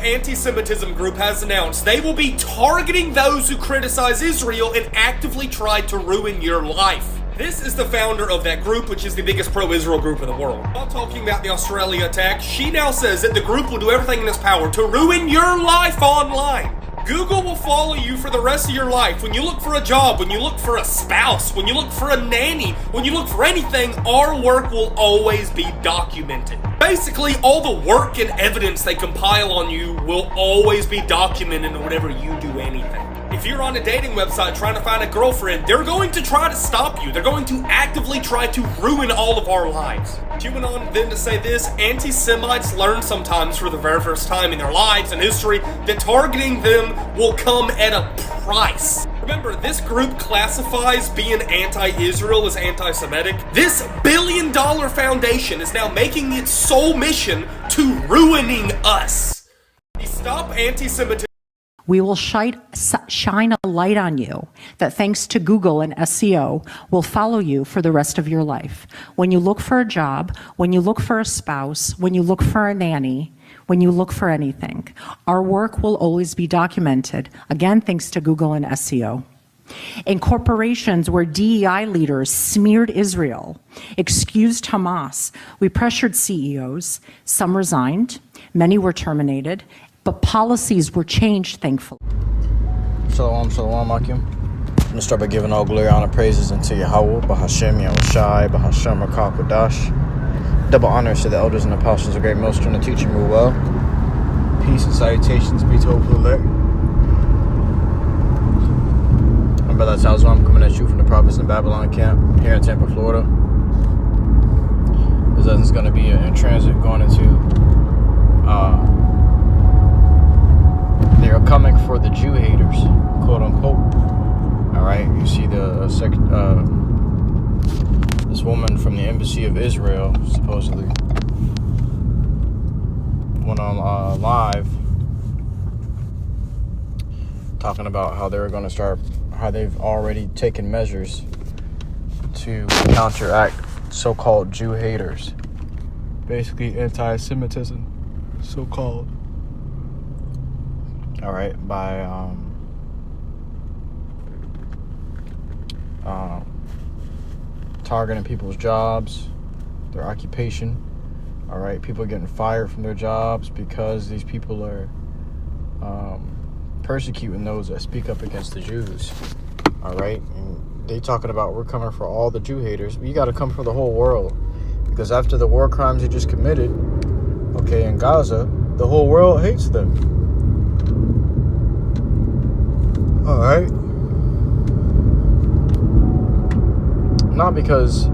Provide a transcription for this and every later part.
anti-Semitism group has announced they will be targeting those who criticize Israel and actively try to ruin your life. This is the founder of that group, which is the biggest pro-Israel group in the world. While talking about the Australia attack, she now says that the group will do everything in its power to ruin your life online. Google will follow you for the rest of your life. When you look for a job, when you look for a spouse, when you look for a nanny, when you look for anything, our work will always be documented. Basically, all the work and evidence they compile on you will always be documented whenever you do anything. If you're on a dating website trying to find a girlfriend, they're going to try to stop you. They're going to actively try to ruin all of our lives. She went on then to say this: anti-Semites learn sometimes for the very first time in their lives and history that targeting them will come at a price. Remember, this group classifies being anti-Israel as anti-Semitic. This billion-dollar foundation is now making its sole mission to ruining us. Stop anti-Semitism. We will shine a light on you that, thanks to Google and SEO, will follow you for the rest of your life. When you look for a job, when you look for a spouse, when you look for a nanny, when you look for anything, our work will always be documented, again, thanks to Google and SEO. In corporations where DEI leaders smeared Israel, excused Hamas, we pressured CEOs, some resigned, many were terminated, but policies were changed, thankfully. Shalom, shalom, Akim. I'm going to start by giving all glory, honor, praises unto Yahawah, BAHASHAM, YAHAWASHI, BAHASHAM, RICANS. Double honors to the elders and apostles of great ministry and the teaching rule well. Peace and salutations be to all who elect. I'm Brother Talzo. I'm coming at you from the province of Babylon camp here in Tampa, Florida. This is going to be in transit going into they are coming for the Jew haters, quote unquote. All right, you see this woman from the embassy of Israel supposedly went on live talking about how they're going to start, how they've already taken measures to counteract so-called Jew haters, basically anti-Semitism, so-called. All right, by targeting people's jobs, their occupation. All right, people are getting fired from their jobs because these people are persecuting those that speak up against the Jews. All right, and they talking about we're coming for all the Jew haters. You got to come for the whole world, because after the war crimes they just committed, okay, in Gaza, the whole world hates them. All right. Not because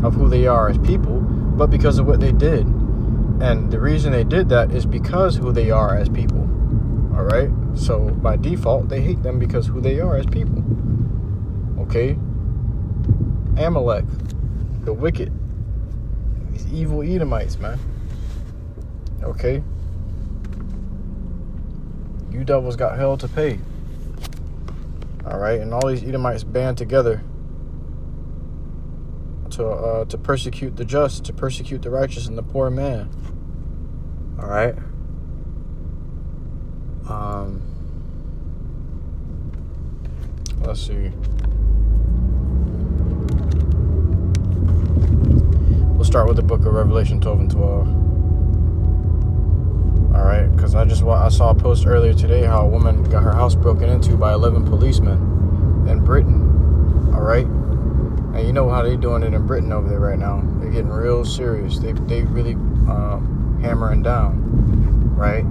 of who they are as people, but because of what they did. And the reason they did that is because who they are as people. All right. So by default, they hate them because who they are as people. Okay. Amalek, the wicked, these evil Edomites, man. Okay, you devils got hell to pay. All right, and all these Edomites band together to persecute the just, to persecute the righteous and the poor man. All right. Let's see. We'll start with the book of Revelation 12 and 12. All right, because I saw a post earlier today how a woman got her house broken into by 11 policemen in Britain. All right, and you know how they're doing it in Britain over there right now. They're getting real serious. They really hammering down, right?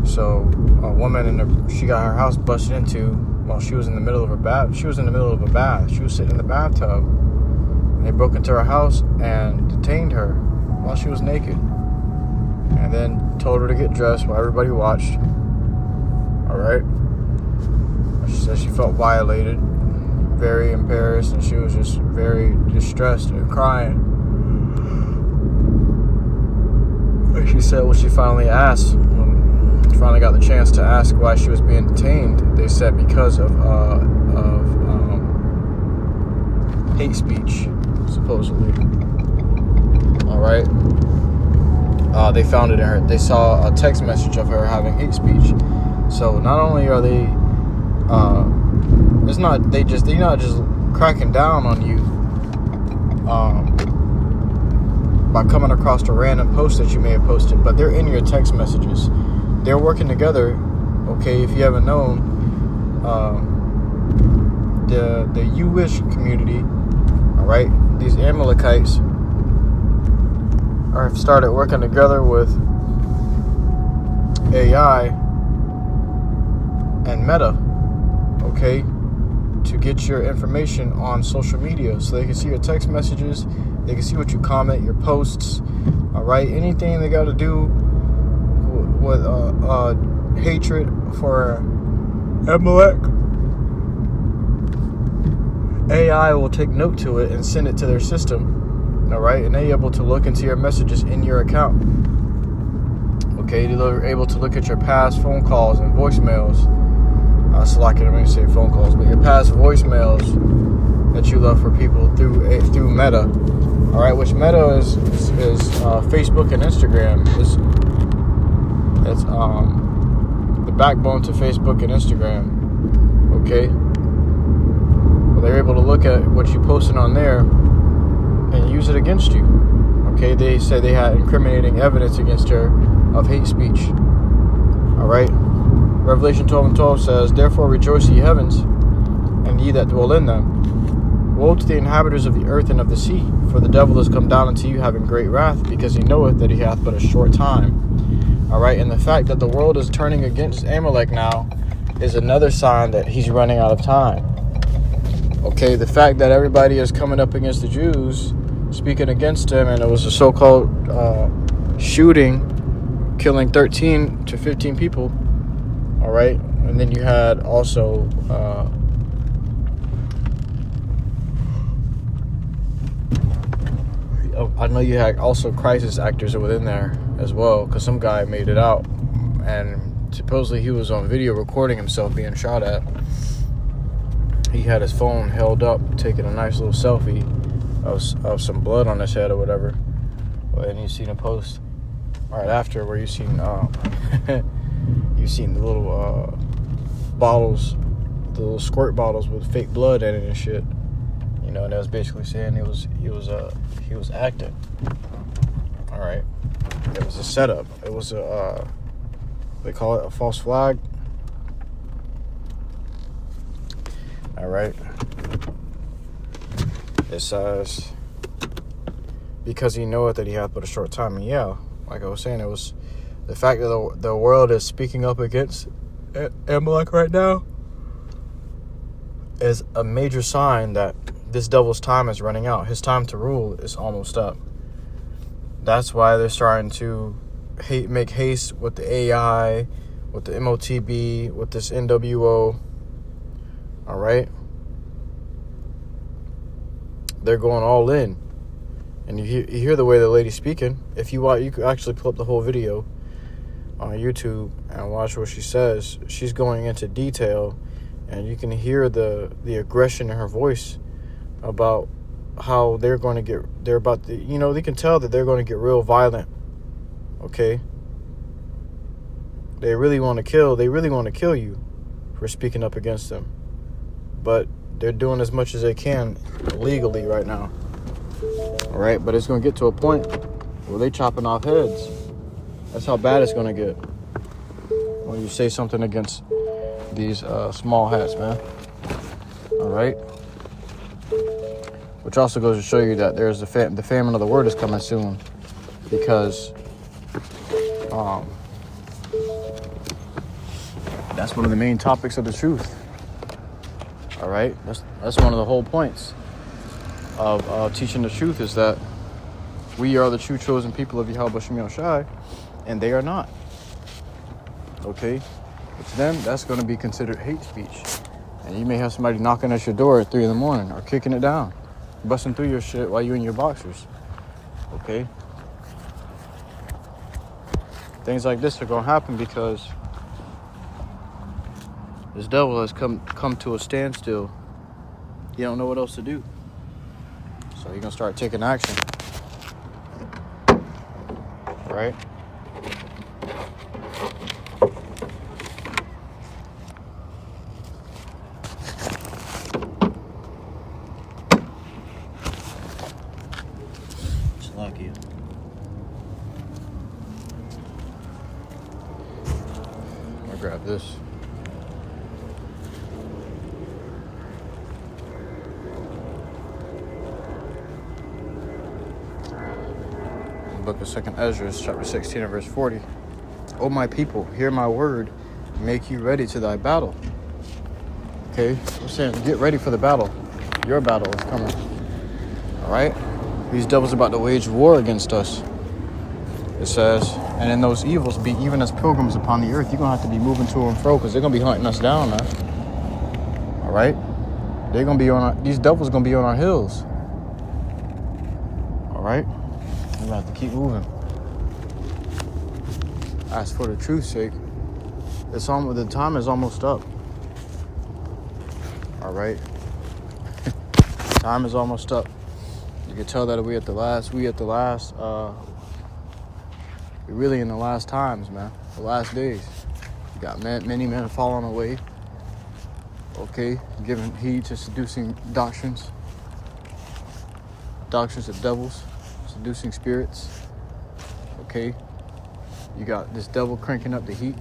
So a woman she got her house busted into while she was in the middle of her bath. She was in the middle of a bath. She was sitting in the bathtub, and they broke into her house and detained her while she was naked. And then told her to get dressed while everybody watched. All right. She said she felt violated, very embarrassed, and she was just very distressed and crying. And she said when she finally asked, when she finally got the chance to ask why she was being detained, they said because of hate speech, supposedly. they found it in her. They saw a text message of her having hate speech. So not only are they, they're not just cracking down on you by coming across a random post that you may have posted, but they're in your text messages. They're working together. Okay, if you haven't known, the Jewish community, all right, these Amalekites have started working together with AI and Meta, okay, to get your information on social media, so they can see your text messages, they can see what you comment, your posts, all right, anything they got to do with hatred for Amalek. AI will take note to it and send it to their system, all right, and they're able to look into your messages in your account. Okay, they're able to look at your past phone calls and voicemails. So I can't even say phone calls, but your past voicemails that you left for people through Meta, all right, which Meta is Facebook and Instagram. It's the backbone to Facebook and Instagram. Okay, well, they're able to look at what you posted on there and use it against you. Okay, they said they had incriminating evidence against her of hate speech. All right. Revelation 12:12 says, "Therefore rejoice, ye heavens, and ye that dwell in them. Woe to the inhabitants of the earth and of the sea, for the devil is come down unto you having great wrath, because he knoweth that he hath but a short time." All right, and the fact that the world is turning against Amalek now is another sign that he's running out of time. Okay, the fact that everybody is coming up against the Jews, speaking against them, and it was a so-called shooting, killing 13 to 15 people. All right, and then you had also I know you had also crisis actors within there as well, because some guy made it out, and supposedly he was on video recording himself being shot at. He had his phone held up, taking a nice little selfie of some blood on his head or whatever. And you seen a post right after where you seen you seen the little bottles, the little squirt bottles with fake blood in it and shit. You know, and that was basically saying he was acting. All right, it was a setup. It was a they call it a false flag. All right. It says, because he knoweth that he hath but a short time. And yeah, like I was saying, it was the fact that the world is speaking up against Amalek right now is a major sign that this devil's time is running out. His time to rule is almost up. That's why they're starting to make haste with the AI, with the MOTB, with this NWO. All right. They're going all in. And you hear the way the lady's speaking. If you want, you could actually pull up the whole video on YouTube and watch what she says. She's going into detail, and you can hear the aggression in her voice about how they can tell that they're going to get real violent. Okay? They really want to kill you for speaking up against them. But they're doing as much as they can legally right now. All right, but it's going to get to a point where they chopping off heads. That's how bad it's going to get when you say something against these small hats, man. All right. Which also goes to show you that there's the famine of the word is coming soon, because that's one of the main topics of the truth. All right, that's one of the whole points of teaching the truth, is that we are the true chosen people of YAHAWASHI, and they are not. Okay, to them that's going to be considered hate speech, and you may have somebody knocking at your door at 3 a.m. or kicking it down, busting through your shit while you're in your boxers. Okay, things like this are going to happen because this devil has come to a standstill. You don't know what else to do. So you're going to start taking action. Right? Slovakia. I'll grab this. Book of 2nd Ezra, chapter 16 and verse 40. O my people, hear my word, make you ready to thy battle. Okay, we're saying get ready for the battle. Your battle is coming. Alright? These devils are about to wage war against us. It says, and in those evils be even as pilgrims upon the earth. You're going to have to be moving to and fro because they're going to be hunting us down, man. Alright? They're going to be on our, these devils going to be on our hills. Alright? We're going to have to keep moving. As for the truth's sake, the time is almost up. Alright? Time is almost up. You can tell that we're really in the last times, man. The last days. You got many men falling away. Okay? Giving heed to seducing doctrines. Doctrines of devils. Seducing spirits. Okay? You got this devil cranking up the heat.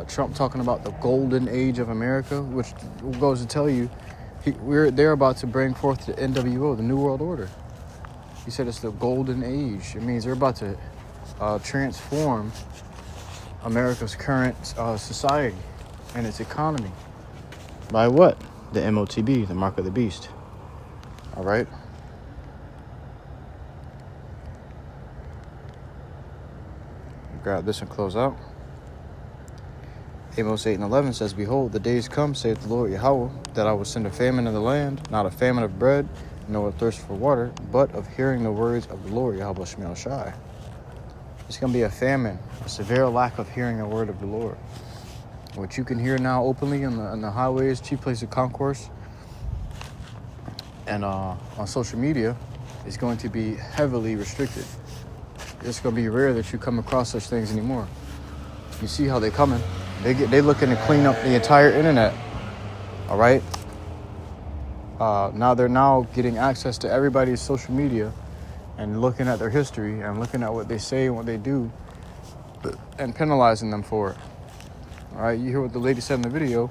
Trump talking about the golden age of America, which goes to tell you they're about to bring forth the NWO, the New World Order. He said it's the golden age. It means they're about to transform America's current society and its economy. By what? The MOTB, the mark of the beast. All right? Grab this and close out. Amos 8:11 says, behold, the days come, saith the Lord YAHWAH, that I will send a famine in the land, not a famine of bread, nor a thirst for water, but of hearing the words of the Lord YAHWAH. It's going to be a famine, a severe lack of hearing the word of the Lord. What you can hear now openly on the highways, chief place of concourse, and on social media is going to be heavily restricted. It's going to be rare that you come across such things anymore. You see how they're coming. They looking to clean up the entire internet. All right? Now they're getting access to everybody's social media and looking at their history and looking at what they say and what they do and penalizing them for it. All right? You hear what the lady said in the video.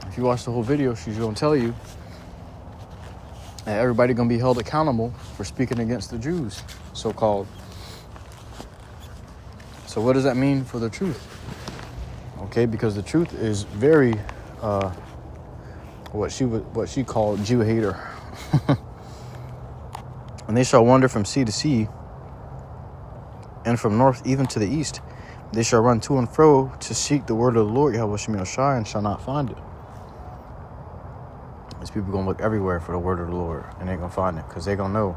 If you watch the whole video, she's going to tell you that everybody going to be held accountable for speaking against the Jews, so-called. So what does that mean for the truth? Okay, because the truth is very, what she called Jew hater. And they shall wander from sea to sea, and from north even to the east. They shall run to and fro to seek the word of the Lord YAHWAH, and shall not find it. These people gonna look everywhere for the word of the Lord, and they gonna find it, because they gonna know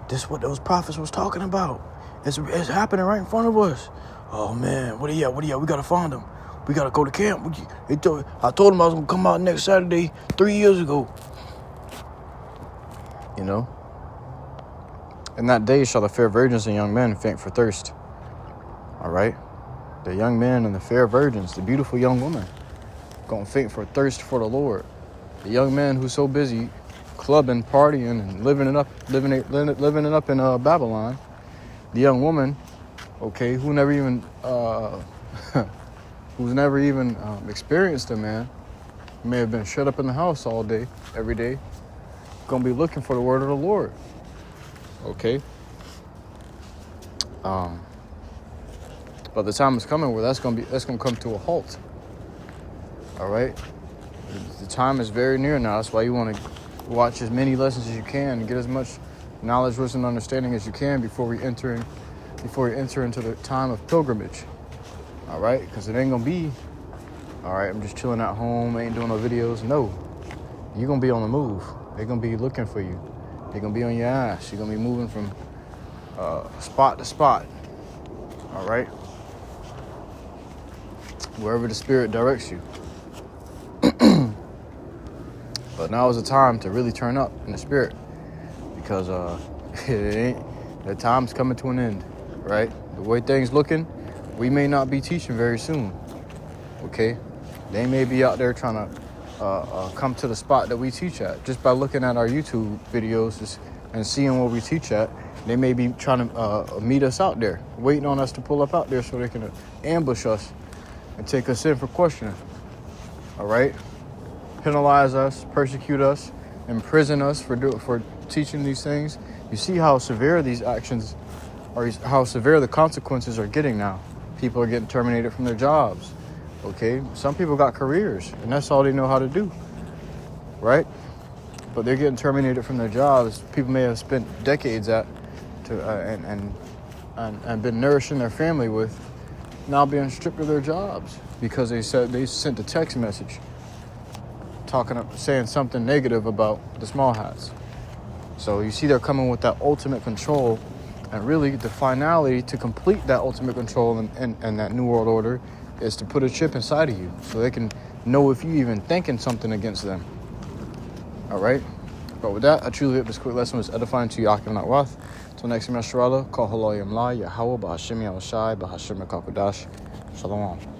this is what those prophets was talking about. It's happening right in front of us. Oh man, what are you? We gotta find them. We gotta go to camp. I told them I was gonna come out next Saturday 3 years ago. You know? In that day shall the fair virgins and young men faint for thirst. All right? The young men and the fair virgins, the beautiful young woman, gonna faint for thirst for the Lord. The young man who's so busy clubbing, partying, and living it up in Babylon. The young woman, okay, who's never even experienced a man, may have been shut up in the house all day, every day, gonna be looking for the word of the Lord. Okay. But the time is coming where that's gonna come to a halt. All right. The time is very near now. That's why you want to watch as many lessons as you can and get as much knowledge, wisdom, and understanding as you can before you enter into the time of pilgrimage. All right, because it ain't gonna be, all right, I'm just chilling at home, ain't doing no videos. No, you're gonna be on the move. They're gonna be looking for you. They're gonna be on your ass. You're gonna be moving from spot to spot. All right, wherever the Spirit directs you. But now is the time to really turn up in the Spirit, because the time's coming to an end, right? The way things looking, we may not be teaching very soon, okay? They may be out there trying to come to the spot that we teach at just by looking at our YouTube videos and seeing where we teach at, they may be trying to meet us out there, waiting on us to pull up out there so they can ambush us and take us in for questioning. All right? Penalize us, persecute us, imprison us for teaching these things. You see how severe these actions are, how severe the consequences are getting now. People are getting terminated from their jobs. Okay? Some people got careers, and that's all they know how to do. Right? But they're getting terminated from their jobs. People may have spent decades and been nourishing their family with, now being stripped of their jobs because they sent a text message saying something negative about the small hats. So you see they're coming with that ultimate control, and really the finality to complete that ultimate control and that new world order is to put a chip inside of you so they can know if you even thinking something against them. All right? But with that, I truly hope this quick lesson was edifying to you. Till next time, Yahawah, call HALAL YAHAWAH, BAHASHAM, YAHAWASHI, BAHASHAM, Shalom.